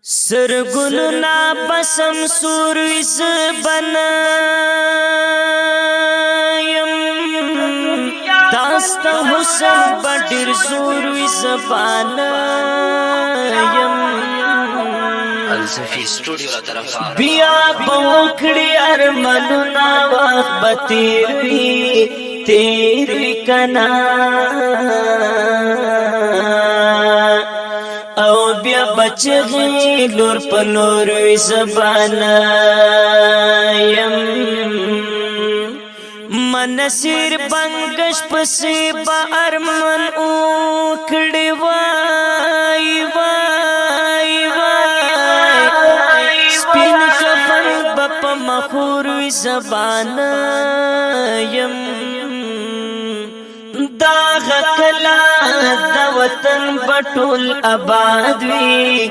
सरगुन ना बसम सूरविस बनायम दास्त हुसन बडिर सूरविस बनायम अलसफी स्टूडियो ला तरफा बिया बोखड़ी अरमनुना वक्त बतीरवी तेरी कना او بیا بچغی لور پلور وی زبانایم منصیر بنگش پسی با ارمن اوکڑی وای وای وای سپین کفن بپ مخور وی زبانایم دا غکلا دا وطن بطول آباد وی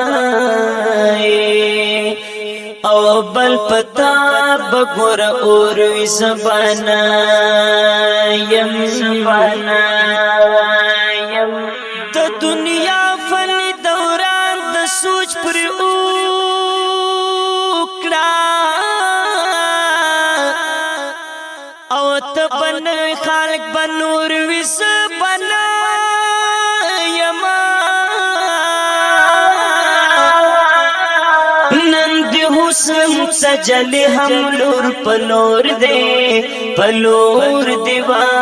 وای او بل پتا بگور اور وی زبانایم دا دنیا فنی دوران دا سوچ پر اوکڑا او تبنوی خالق بنور ویس بنایما نندی حسن تجلی ہم لور پلور دے پلور دیوائی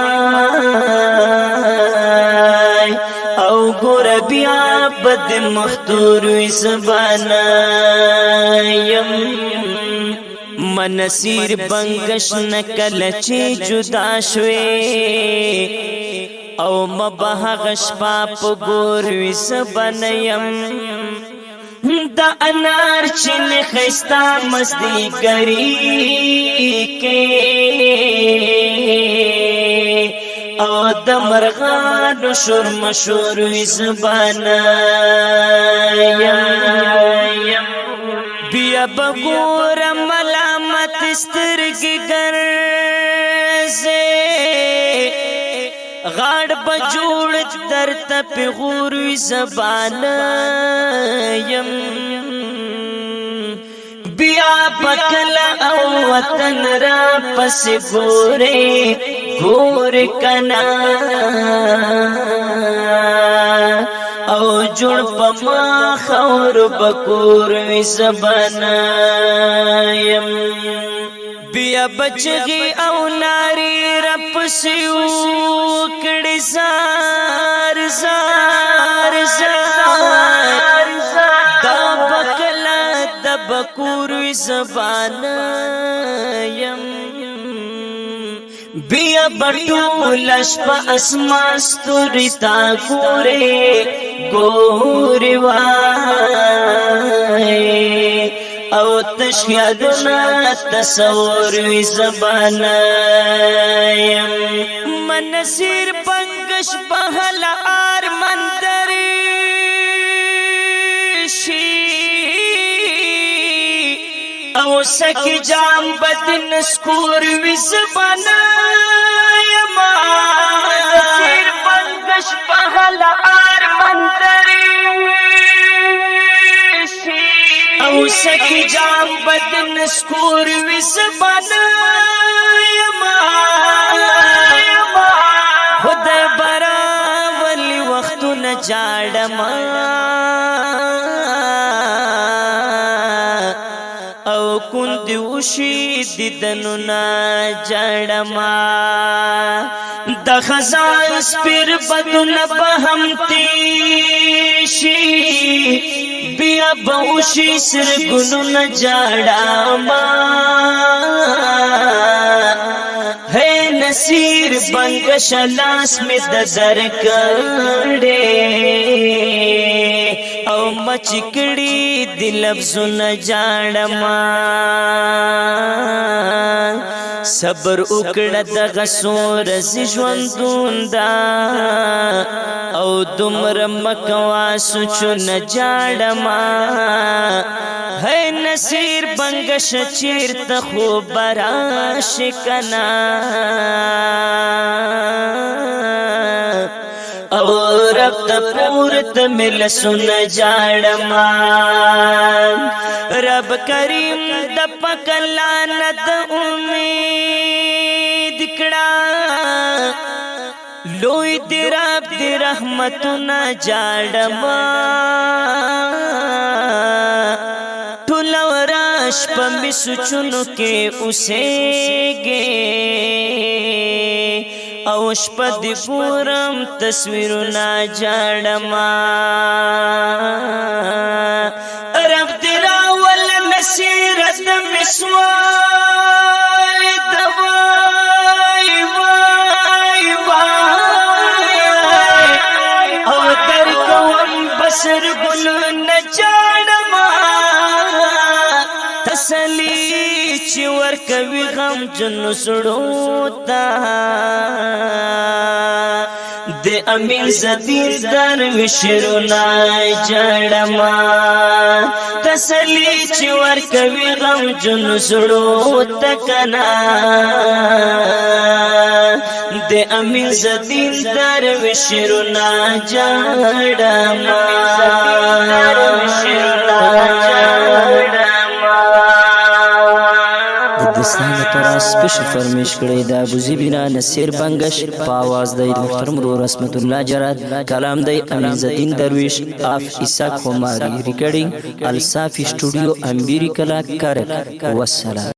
او گور بیا بد مختور ویس بنایم منصیر بنگش نکل چی جدا شوی او مبهغش پاپ گور ویس بنیم دا انار چین خیستا مزدی گری کے او دا مرغان شور مشور ویس بنیم بیا بگور ملامت استرگی گرزے غاڑ بجوڑ در تپ غوروی زبانیم بیا بکلا او وطن را پس گورے گور کنا او جوړ پما خور بکور وی زبانایم بیا بچگی او ناری رپسیو کڑی زار زار زار دا بکلا دا بکور وی زبانایم بیا بطولش پا اسماستوری تا گورے گوری وای او تشیدنا تصور وی زبانایم منصیر بنگش بحل آرمن دریشی او سکی جام بدن سکور وی زبانایم منصیر بنگش بحل آرمن دریشی او سکی جام بدن سکور وی زبانایم خدای برا ولی وقتو نجاڑما او کندی وشی دیدنو نجاڑما دا خزان سپیر بدو نبهم تیشی بیا بوشی سرگنو نجاڑما ہے نصیر بنگش لاس میں دزر کڑے او مچکڑی دلفظو نجاڑما صبر اکڑا دغا سورز ژوندون دا او دمر مکواسو چو نجاڑما ہے نصیر بنگش چیر تخو براش کنا او رب ته پورته مل سن جاړما رب کریم د پک لعنت امید کړه لوی دی رب دی رحمتنا جاړما ټول ورش په می سوچونو کې اوسېږي او شپه دی پورم تصویرونه جاړما رب دی راول نصیرت مسوال دوای وای وای او در کوم بسر ګلونه جاړما تسلی چې ورکوي غم جن سړو تا د امین زدین درویش رونا جړما تسلی چې ورکوي غم جن سړو تکنا د امین زدین درویش رونا جړما دستان تورا سپیشل فرمیش کړی دا ابوزی بنا نصیر بنگش په आवाज د محترم رو رحمت الله جرات کلام د امین زدین درویش اف اسحاق خماری ریکارډینګ الصافی سټوډیو امبیری کلا کرک والسلام.